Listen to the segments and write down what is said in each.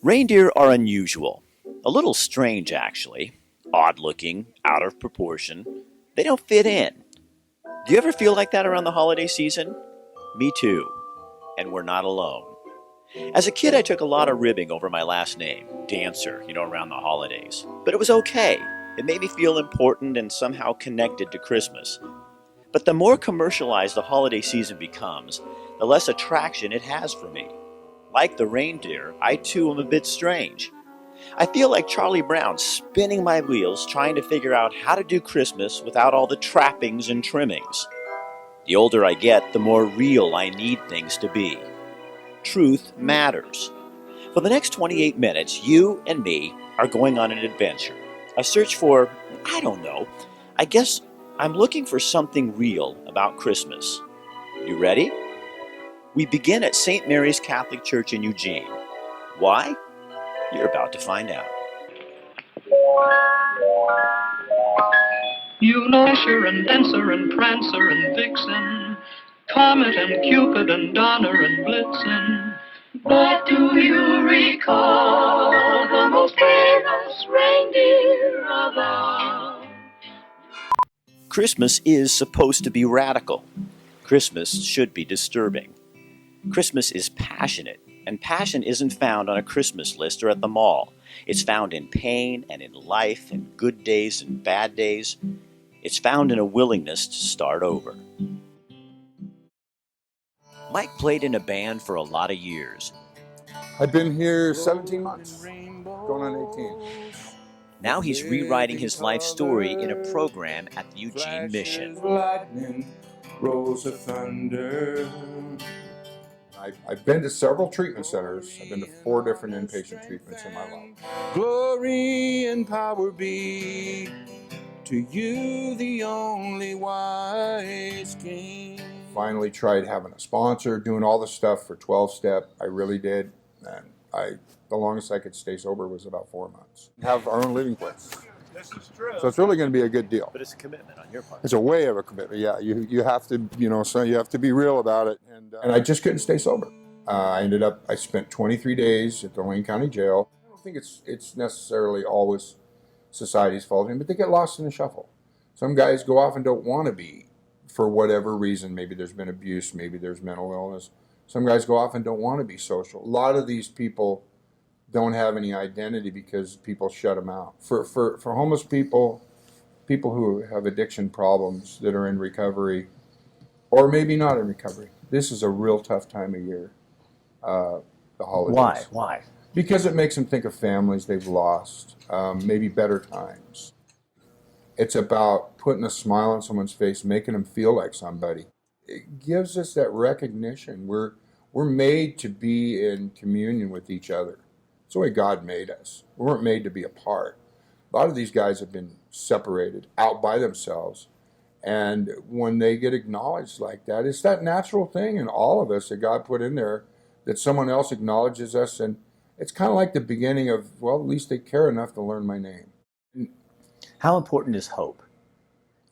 Reindeer are unusual. A little strange, actually. Odd looking, out of proportion. They don't fit in. Do you ever feel like that around the holiday season? Me too. And we're not alone. As a kid, I took a lot of ribbing over my last name, Dancer, around the holidays. But it was okay. It made me feel important and somehow connected to Christmas. But the more commercialized the holiday season becomes, the less attraction it has for me. Like the reindeer, I too am a bit strange. I feel like Charlie Brown spinning my wheels trying to figure out how to do Christmas without all the trappings and trimmings. The older I get, the more real I need things to be. Truth matters. For the next 28 minutes, you and me are going on an adventure. A search for, I don't know, I guess I'm looking for something real about Christmas. You ready? We begin at St. Mary's Catholic Church in Eugene. Why? You're about to find out. You know Dasher and Dancer and Prancer and Vixen, Comet and Cupid and Donner and Blitzen. But do you recall the most famous reindeer of all? Christmas is supposed to be radical. Christmas should be disturbing. Christmas is passionate, and passion isn't found on a Christmas list or at the mall. It's found in pain and in life, in good days and bad days. It's found in a willingness to start over. Mike played in a band for a lot of years. I've been here 17 months, going on 18. Now he's rewriting his life story in a program at the Eugene Mission. Lightning, rolls of thunder. I've been to several treatment centers. I've been to 4 different inpatient treatments in my life. Glory and power be to you, the only wise King. Finally tried having a sponsor, doing all the stuff for 12-step. I really did. And the longest I could stay sober was about 4 months. Have our own living place. This is true. So it's really going to be a good deal. But it's a commitment on your part. It's a way of a commitment. Yeah, you have to, so you have to be real about it. And I just couldn't stay sober. I spent 23 days at the Wayne County Jail. I don't think it's necessarily always society's fault, but they get lost in the shuffle. Some guys go off and don't want to be, for whatever reason. Maybe there's been abuse, maybe there's mental illness. Some guys go off and don't want to be social. A lot of these people don't have any identity because people shut them out. For homeless people who have addiction problems that are in recovery, or maybe not in recovery, this is a real tough time of year, the holidays. Why? Because it makes them think of families they've lost, maybe better times. It's about putting a smile on someone's face, making them feel like somebody. It gives us that recognition. We're made to be in communion with each other. It's the way God made us. We weren't made to be apart. A lot of these guys have been separated out by themselves. And when they get acknowledged like that, it's that natural thing in all of us that God put in there, that someone else acknowledges us. And it's kind of like the beginning of, well, at least they care enough to learn my name. How important is hope?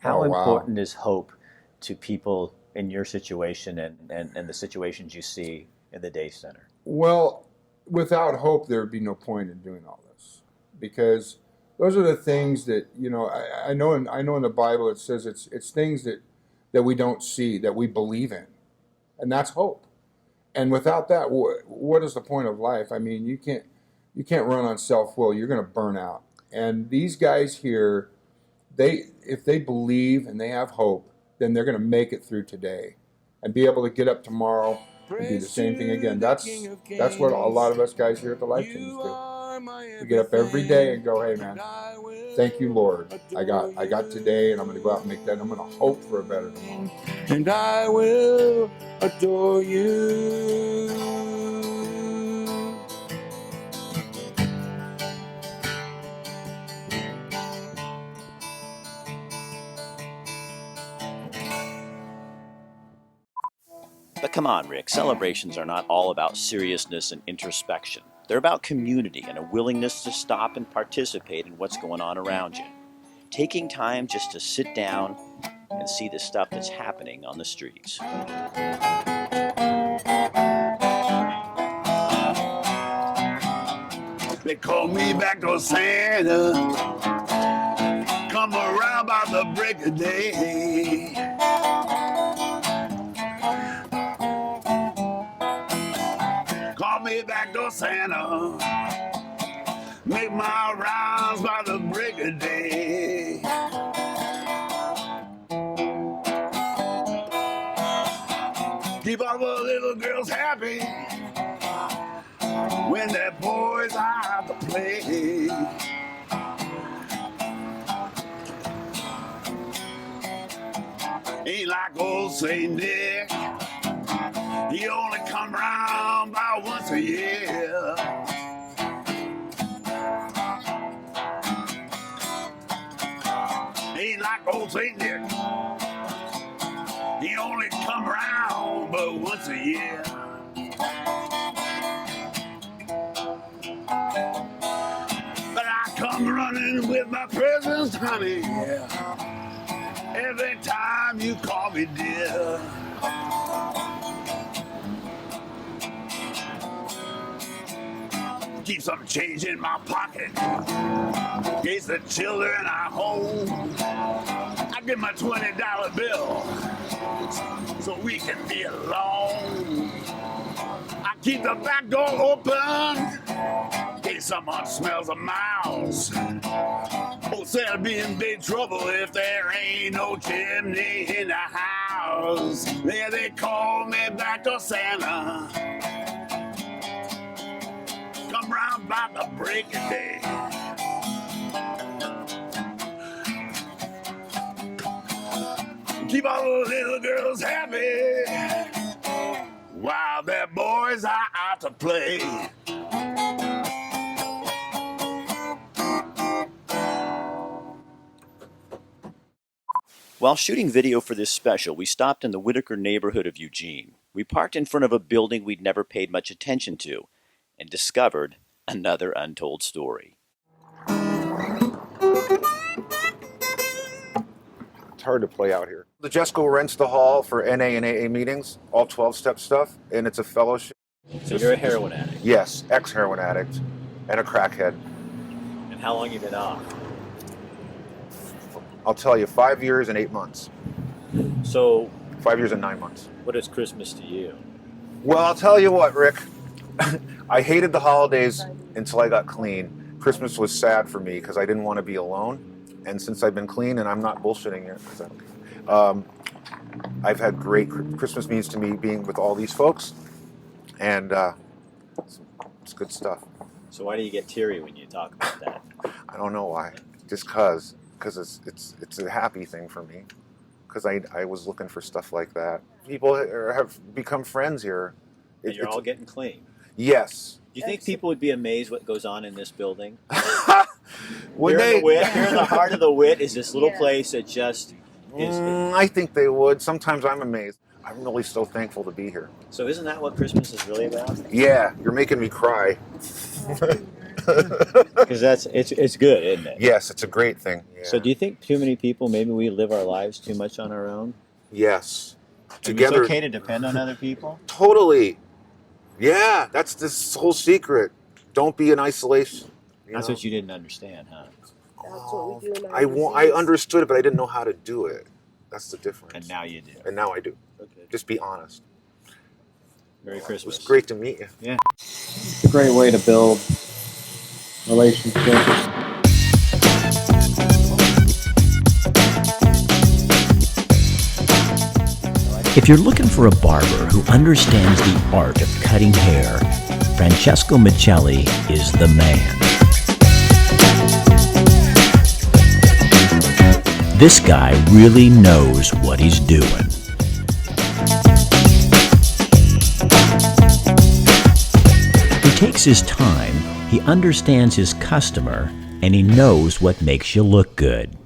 How Oh, wow. important is hope to people in your situation and the situations you see in the day center? Well, without hope, there would be no point in doing all this, because those are the things that, I know in the Bible it says it's things that we don't see, that we believe in, and that's hope. And without that, what is the point of life? I mean, you can't run on self-will. You're going to burn out. And these guys here, if they believe and they have hope, then they're going to make it through today and be able to get up tomorrow and do the same thing again. That's what a lot of us guys here at the Life Teams do. We get up every day and go, hey man, thank you, Lord. I got today, and I'm going to go out and make that. I'm going to hope for a better tomorrow. And I will adore you. But come on, Rick, celebrations are not all about seriousness and introspection. They're about community and a willingness to stop and participate in what's going on around you. Taking time just to sit down and see the stuff that's happening on the streets. they call me back to Santa. Come around by the break of day. Call me back to Santa. Make my rounds by the break of day. Keep all the little girls happy when their boys are out to play. Ain't like old Saint Nick, he only come round about once a year. Ain't like old Saint Nick, he only come around but once a year. But I come running with my presents, honey, every time you call me dear. Keep some change in my pocket in case the children are home. I get my $20 bill so we can be alone. I keep the back door open in case someone smells a mouse. Oh, Santa be in big trouble if there ain't no chimney in the house. Yeah, they call me back to Santa. Come round by the break of day. Keep all the little girls happy while their boys are out to play. While shooting video for this special, we stopped in the Whitaker neighborhood of Eugene. We parked in front of a building we'd never paid much attention to and discovered another untold story. It's hard to play out here. The Jesco rents the hall for NA and AA meetings, all 12-step stuff, and it's a fellowship. So you're a heroin addict? Yes, ex-heroin addict and a crackhead. And how long you been off? I'll tell you, 5 years and 8 months. So 5 years and 9 months. what is Christmas to you? Well, I'll tell you what, Rick. I hated the holidays until I got clean. Christmas was sad for me because I didn't want to be alone. And since I've been clean, and I'm not bullshitting here, I've had great Christmas means to me being with all these folks, and it's good stuff. So why do you get teary when you talk about that? I don't know why. Just because it's a happy thing for me. Because I was looking for stuff like that. People have become friends here. And you're all getting clean. Yes. Do you think people would be amazed what goes on in this building? Would here, they? Here in the heart of the Wit is this little place that just is. I think they would. Sometimes I'm amazed. I'm really so thankful to be here. So isn't that what Christmas is really about? Yeah, you're making me cry. Because it's good, isn't it? Yes, it's a great thing. Yeah. So do you think too many people, maybe we live our lives too much on our own? Yes. Together. It's okay to depend on other people? Totally. Yeah, that's this whole secret. Don't be in isolation. That's what you didn't understand, huh? That's what we do in our I understood it, but I didn't know how to do it. That's the difference. And now you do. And now I do. Okay. Just be honest. Merry Christmas. It was great to meet you. Yeah. It's a great way to build relationships. If you're looking for a barber who understands the art of cutting hair, Francesco Michelli is the man. This guy really knows what he's doing. He takes his time, he understands his customer, and he knows what makes you look good.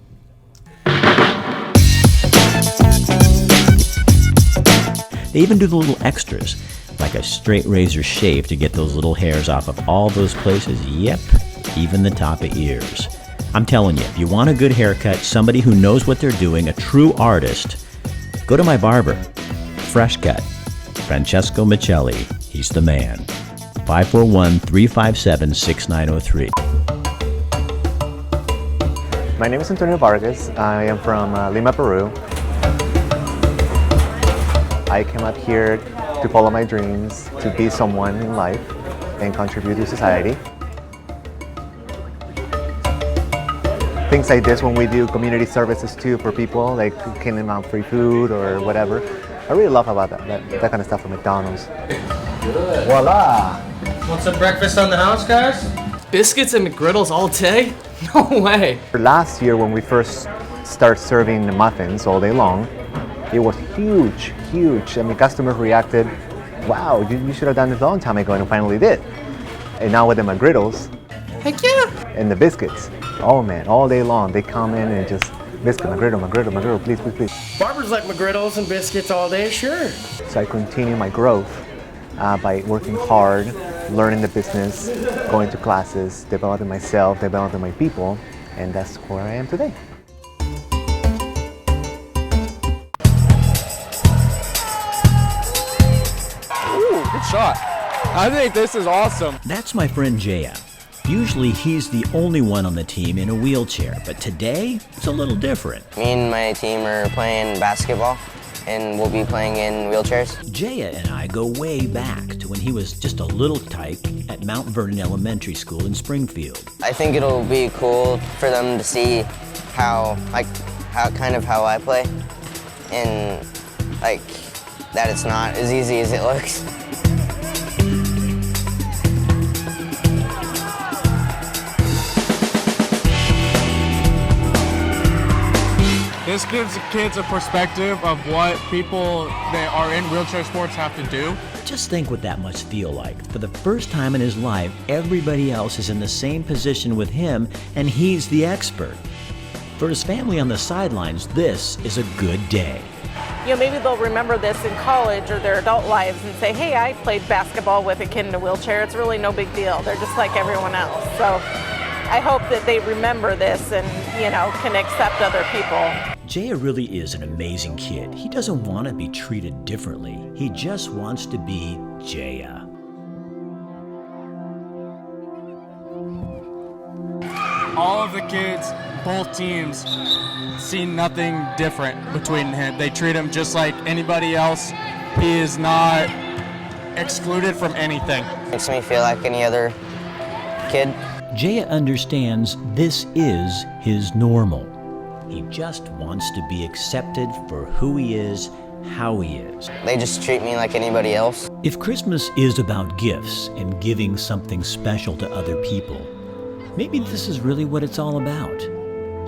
They even do the little extras, like a straight razor shave to get those little hairs off of all those places. Yep, even the top of ears. I'm telling you, if you want a good haircut, somebody who knows what they're doing, a true artist, go to my barber. Fresh cut. Francesco Michelli. He's the man. 541-357-6903. My name is Antonio Vargas. I am from Lima, Peru. I came out here to follow my dreams, to be someone in life and contribute to society. Things like this when we do community services too for people, like giving them out free food or whatever. I really love about that kind of stuff from McDonald's. Voila! Want some breakfast on the house, guys? Biscuits and McGriddles all day? No way! Last year when we first started serving the muffins all day long, it was huge, huge. I mean, customers reacted, wow, you should have done this a long time ago, and finally did. And now with the McGriddles, heck yeah! And the biscuits, oh man, all day long, they come in and just, biscuit, McGriddle, McGriddle, McGriddle, please, please, please. Barbers like McGriddles and biscuits all day, sure. So I continue my growth by working hard, learning the business, going to classes, developing myself, developing my people, and that's where I am today. Ooh, good shot. I think this is awesome. That's my friend Jaya. Usually he's the only one on the team in a wheelchair, but today it's a little different. Me and my team are playing basketball, and we'll be playing in wheelchairs. Jaya and I go way back to when he was just a little tyke at Mount Vernon Elementary School in Springfield. I think it'll be cool for them to see how I play, and that it's not as easy as it looks. This gives kids a perspective of what people that are in wheelchair sports have to do. Just think what that must feel like. For the first time in his life, everybody else is in the same position with him, and he's the expert. For his family on the sidelines, this is a good day. You know, maybe they'll remember this in college or their adult lives and say, hey, I played basketball with a kid in a wheelchair. It's really no big deal. They're just like everyone else. So I hope that they remember this and, can accept other people. Jaya really is an amazing kid. He doesn't want to be treated differently. He just wants to be Jaya. All of the kids, both teams, see nothing different between him. They treat him just like anybody else. He is not excluded from anything. Makes me feel like any other kid. Jaya understands this is his normal. He just wants to be accepted for who he is, how he is. They just treat me like anybody else. If Christmas is about gifts and giving something special to other people, maybe this is really what it's all about.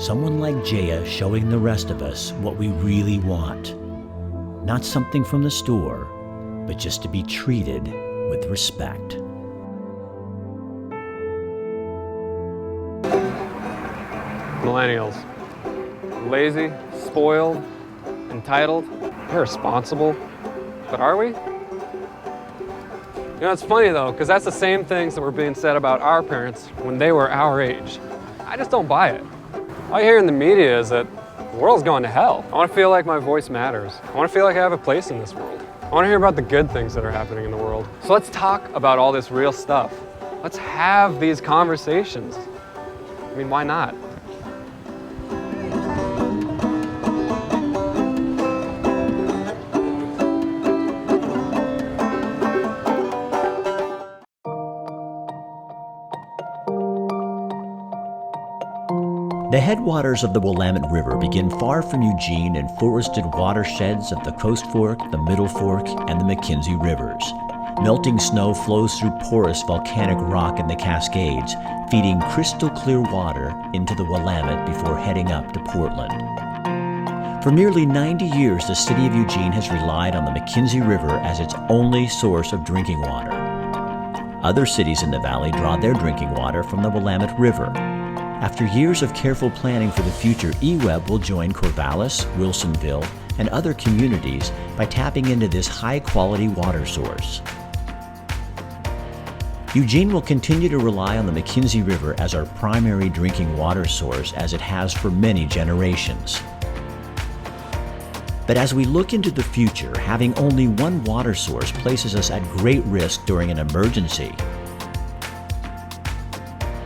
Someone like Jaya showing the rest of us what we really want. Not something from the store, but just to be treated with respect. Millennials. Lazy, spoiled, entitled, irresponsible. But are we? It's funny though, because that's the same things that were being said about our parents when they were our age. I just don't buy it. All I hear in the media is that the world's going to hell. I want to feel like my voice matters. I want to feel like I have a place in this world. I want to hear about the good things that are happening in the world. So let's talk about all this real stuff. Let's have these conversations. I mean, why not? The headwaters of the Willamette River begin far from Eugene in forested watersheds of the Coast Fork, the Middle Fork, and the McKenzie Rivers. Melting snow flows through porous volcanic rock in the Cascades, feeding crystal clear water into the Willamette before heading up to Portland. For nearly 90 years, the city of Eugene has relied on the McKenzie River as its only source of drinking water. Other cities in the valley draw their drinking water from the Willamette River. After years of careful planning for the future, EWEB will join Corvallis, Wilsonville, and other communities by tapping into this high-quality water source. Eugene will continue to rely on the McKenzie River as our primary drinking water source as it has for many generations. But as we look into the future, having only one water source places us at great risk during an emergency.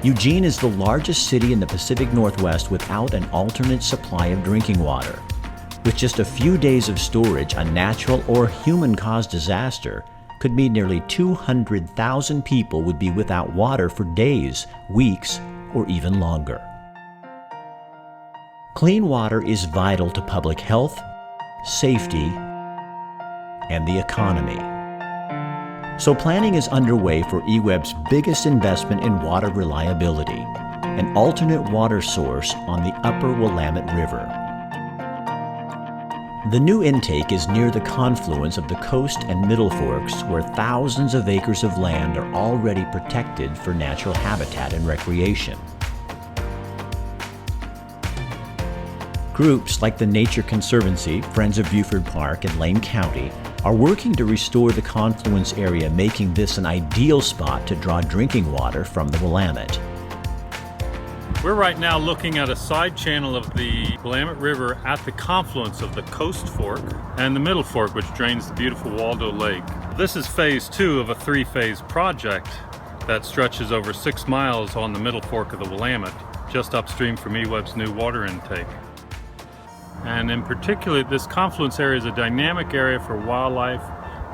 Eugene is the largest city in the Pacific Northwest without an alternate supply of drinking water. With just a few days of storage, a natural or human-caused disaster could mean nearly 200,000 people would be without water for days, weeks, or even longer. Clean water is vital to public health, safety, and the economy. So planning is underway for EWEB's biggest investment in water reliability, an alternate water source on the upper Willamette River. The new intake is near the confluence of the Coast and Middle Forks, where thousands of acres of land are already protected for natural habitat and recreation. Groups like the Nature Conservancy, Friends of Buford Park, and Lane County are working to restore the confluence area, making this an ideal spot to draw drinking water from the Willamette. We're right now looking at a side channel of the Willamette River at the confluence of the Coast Fork and the Middle Fork, which drains the beautiful Waldo Lake. This is phase 2 of a 3-phase project that stretches over 6 miles on the Middle Fork of the Willamette, just upstream from EWEB's new water intake. And in particular, this confluence area is a dynamic area for wildlife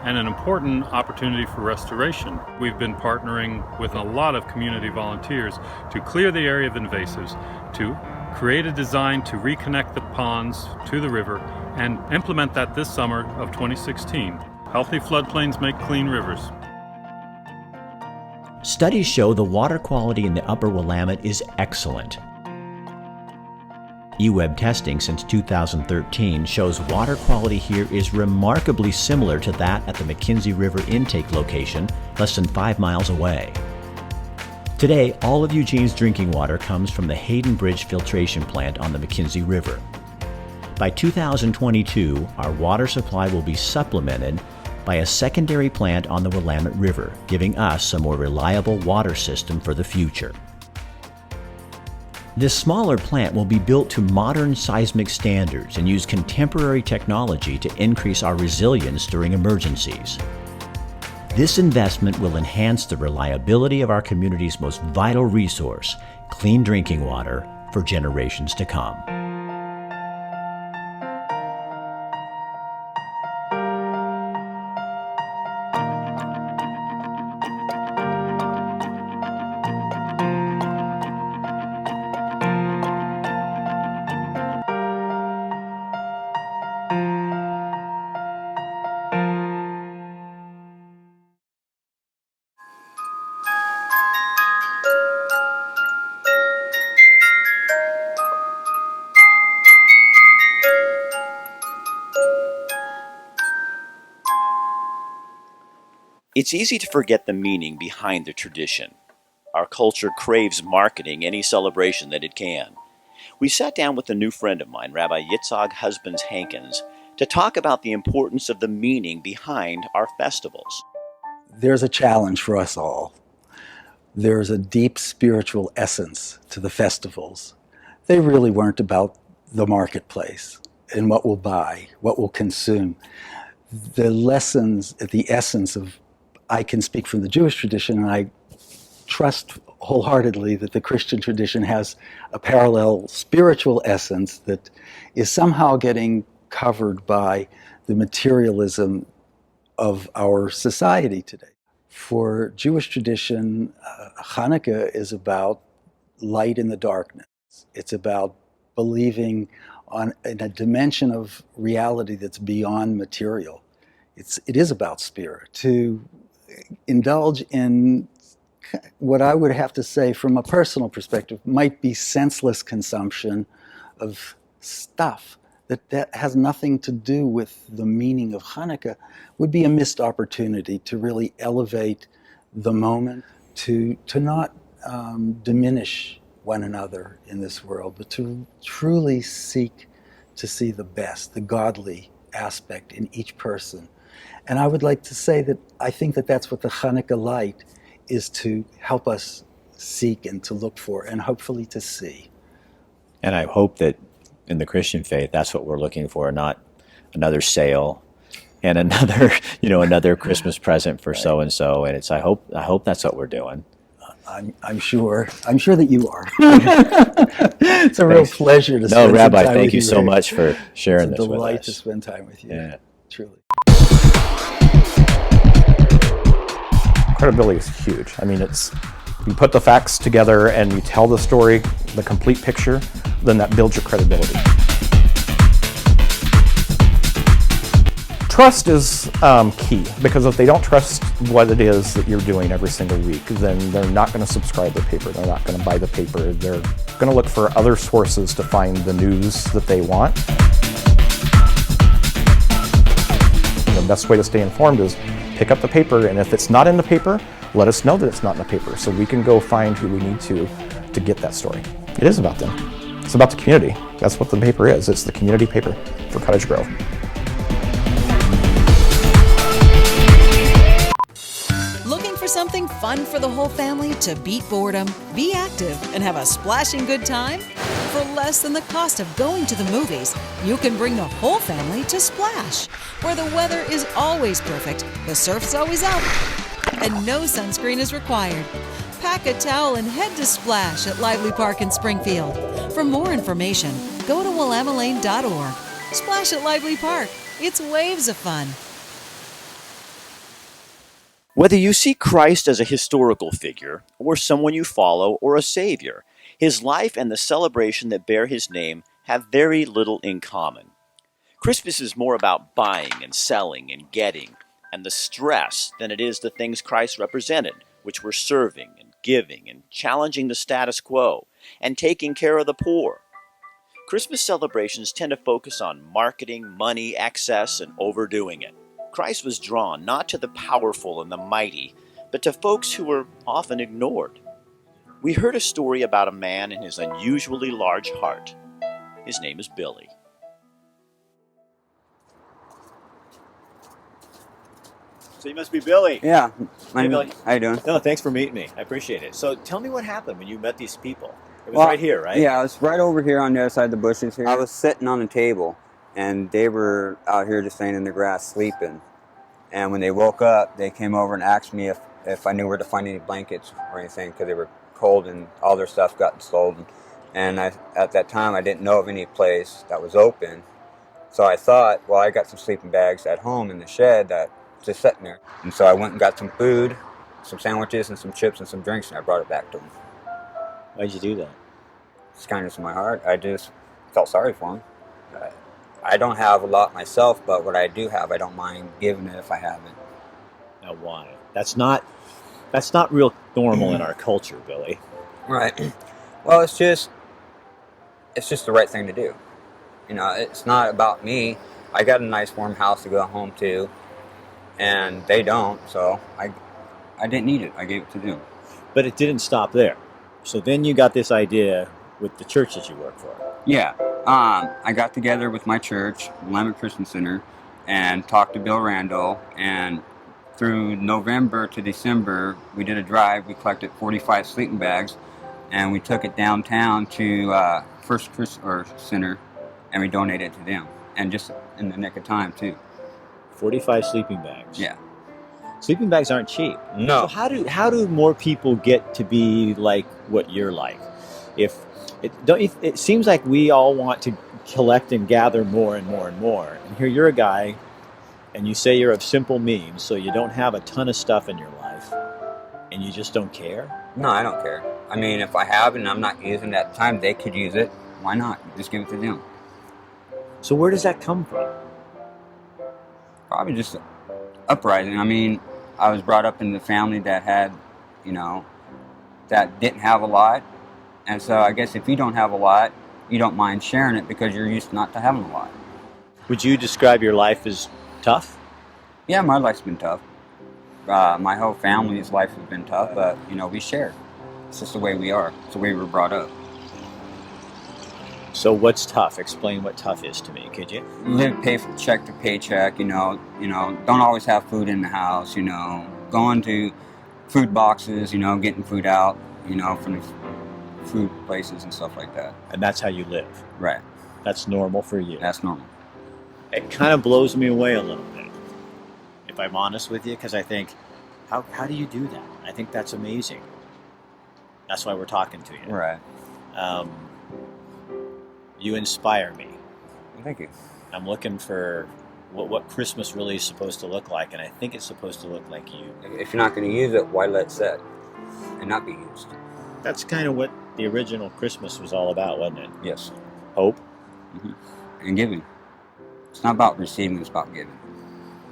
and an important opportunity for restoration. We've been partnering with a lot of community volunteers to clear the area of invasives, to create a design to reconnect the ponds to the river, and implement that this summer of 2016. Healthy floodplains make clean rivers. Studies show the water quality in the upper Willamette is excellent. EWEB testing since 2013 shows water quality here is remarkably similar to that at the McKenzie River intake location, less than 5 miles away. Today, all of Eugene's drinking water comes from the Hayden Bridge filtration plant on the McKenzie River. By 2022, our water supply will be supplemented by a secondary plant on the Willamette River, giving us a more reliable water system for the future. This smaller plant will be built to modern seismic standards and use contemporary technology to increase our resilience during emergencies. This investment will enhance the reliability of our community's most vital resource, clean drinking water, for generations to come. It's easy to forget the meaning behind the tradition. Our culture craves marketing any celebration that it can. We sat down with a new friend of mine, Rabbi Yitzhak Husbands Hankins, to talk about the importance of the meaning behind our festivals. There's a challenge for us all. There's a deep spiritual essence to the festivals. They really weren't about the marketplace and what we'll buy, what we'll consume. The lessons, the essence of, I can speak from the Jewish tradition, and I trust wholeheartedly that the Christian tradition has a parallel spiritual essence that is somehow getting covered by the materialism of our society today. For Jewish tradition, Hanukkah is about light in the darkness. It's about believing in a dimension of reality that's beyond material. It is about spirit. To indulge in what I would have to say from a personal perspective might be senseless consumption of stuff that has nothing to do with the meaning of Hanukkah would be a missed opportunity to really elevate the moment, to not diminish one another in this world, but to truly seek to see the best, the godly aspect in each person. And I would like to say that I think that that's what the Hanukkah light is, to help us seek and to look for and hopefully to see. And I hope that in the Christian faith, that's what we're looking for, not another sale, and another, another Christmas present for so and so. And it's I hope that's what we're doing. I'm sure that you are. It's a real pleasure to spend some Rabbi, time thank with you so much for sharing it's a this with us. delight to spend time with you. Yeah. Truly. Credibility is huge. I mean, it's you put the facts together and you tell the story, the complete picture, then that builds your credibility. Trust is key, because if they don't trust what it is that you're doing every single week, then they're not going to subscribe to the paper. They're not going to buy the paper. They're going to look for other sources to find the news that they want. The best way to stay informed is pick up the paper, and if it's not in the paper, let us know that it's not in the paper so we can go find who we need to get that story. It is about them. It's about the community. That's what the paper is. It's the community paper for Cottage Grove. Looking for something fun for the whole family to beat boredom, be active, and have a splashing good time? For less than the cost of going to the movies, you can bring the whole family to Splash, where the weather is always perfect, the surf's always up, and no sunscreen is required. Pack a towel and head to Splash at Lively Park in Springfield. For more information, go to willamalane.org. Splash at Lively Park. It's waves of fun. Whether you see Christ as a historical figure, or someone you follow, or a savior, his life and the celebration that bear his name have very little in common. Christmas is more about buying and selling and getting, and the stress than it is the things Christ represented, which were serving and giving and challenging the status quo and taking care of the poor. Christmas celebrations tend to focus on marketing, money, excess, and overdoing it. Christ was drawn not to the powerful and the mighty, but to folks who were often ignored. We heard a story about a man and his unusually large heart. His name is Billy. So you must be Billy. Yeah. Hey, Billy. How you doing? No, thanks for meeting me. I appreciate it. So tell me what happened when you met these people. It was Well, right here, right? Yeah, I was right over here on the other side of the bushes here. I was sitting on the table, and they were out here just laying in the grass sleeping. And when they woke up, they came over and asked me if I knew where to find any blankets or anything, because they were cold and all their stuff got stolen. And at that time, I didn't know of any place that was open. So I thought, well, I got some sleeping bags at home in the shed that just sitting there. And so I went and got some food, some sandwiches and some chips and some drinks, and I brought it back to them. Why'd you do that? It's kindness in my heart. I just felt sorry for them. I don't have a lot myself, but what I do have, I don't mind giving it if I have it. Now why? That's not real normal in our culture, Billy. Right. Well, it's just the right thing to do. You know, it's not about me. I got a nice warm house to go home to, and they don't, so I didn't need it. I gave it to them. But it didn't stop there. So then you got this idea with the church that you work for. Yeah. I got together with my church, Willamette Christian Center, and talked to Bill Randall, and through November to December, we did a drive. We collected 45 sleeping bags, and we took it downtown to First Christian Center, and we donated it to them, and just in the nick of time, too. 45 sleeping bags? Yeah. Sleeping bags aren't cheap. No. So how do more people get to be like what you're like? It seems like we all want to collect and gather more and more and more. And here you're a guy, and you say you're of simple means, so you don't have a ton of stuff in your life, and you just don't care? No, I don't care. I mean, if I have it and I'm not using it at the time, they could use it. Why not? Just give it to them. So where does that come from? Probably just uprising. I mean, I was brought up in the family that had, that didn't have a lot. And so I guess if you don't have a lot, you don't mind sharing it because you're used not to having a lot. Would you describe your life as tough? Yeah, my life's been tough. My whole family's life has been tough, but, we share. It's just the way we are. It's the way we were brought up. So what's tough? Explain what tough is to me, could you? Live check to paycheck, don't always have food in the house, going to food boxes, getting food out, from the food places and stuff like that. And that's how you live? Right. That's normal for you? That's normal. It kind of blows me away a little bit, if I'm honest with you, because I think, how do you do that? I think that's amazing. That's why we're talking to you. Right. You inspire me. Thank you. I'm looking for what Christmas really is supposed to look like, and I think it's supposed to look like you. If you're not going to use it, why let it sit and not be used? That's kind of what the original Christmas was all about, wasn't it? Yes. Hope. Mm-hmm. And giving. It's not about receiving, it's about giving.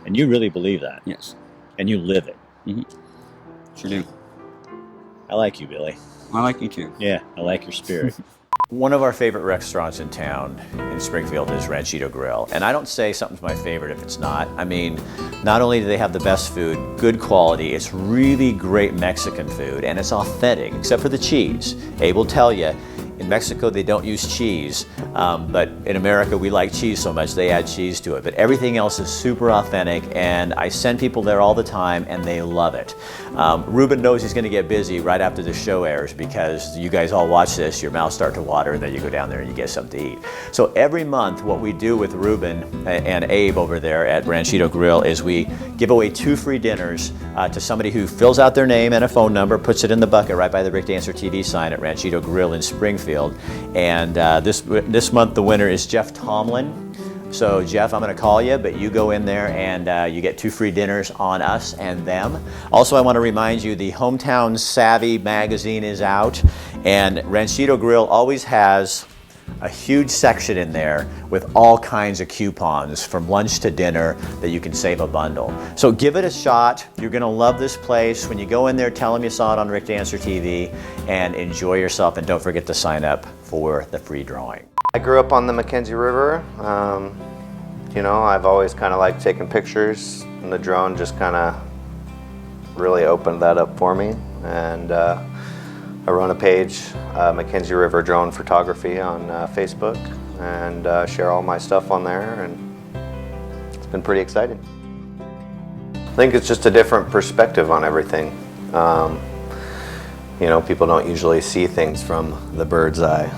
And you really believe that? Yes. And you live it? Mm-hmm. Sure do. I like you, Billy. I like you too. Yeah, I like your spirit. One of our favorite restaurants in town in Springfield is Ranchito Grill. And I don't say something's my favorite if it's not. I mean, not only do they have the best food, good quality, it's really great Mexican food, and it's authentic, except for the cheese. Abe will tell you, in Mexico they don't use cheese, but in America we like cheese so much they add cheese to it. But everything else is super authentic, and I send people there all the time and they love it. Ruben knows he's going to get busy right after the show airs, because you guys all watch this, your mouths start to water, and then you go down there and you get something to eat. So every month what we do with Ruben and Abe over there at Ranchito Grill is we give away 2 free dinners to somebody who fills out their name and a phone number, puts it in the bucket right by the Rick Dancer TV sign at Ranchito Grill in Springfield. And this month the winner is Jeff Tomlin. So Jeff, I'm going to call you, but you go in there and you get 2 free dinners on us and them. Also, I want to remind you the Hometown Savvy magazine is out, and Ranchito Grill always has a huge section in there with all kinds of coupons from lunch to dinner that you can save a bundle. So give it a shot. You're going to love this place. When you go in there, tell them you saw it on Rick Dancer TV, and enjoy yourself, and don't forget to sign up for the free drawing. I grew up on the Mackenzie River. You know, I've always kind of liked taking pictures, and the drone just kind of really opened that up for me. And I run a page, Mackenzie River Drone Photography, on Facebook, and share all my stuff on there, and it's been pretty exciting. I think it's just a different perspective on everything. You know, people don't usually see things from the bird's eye.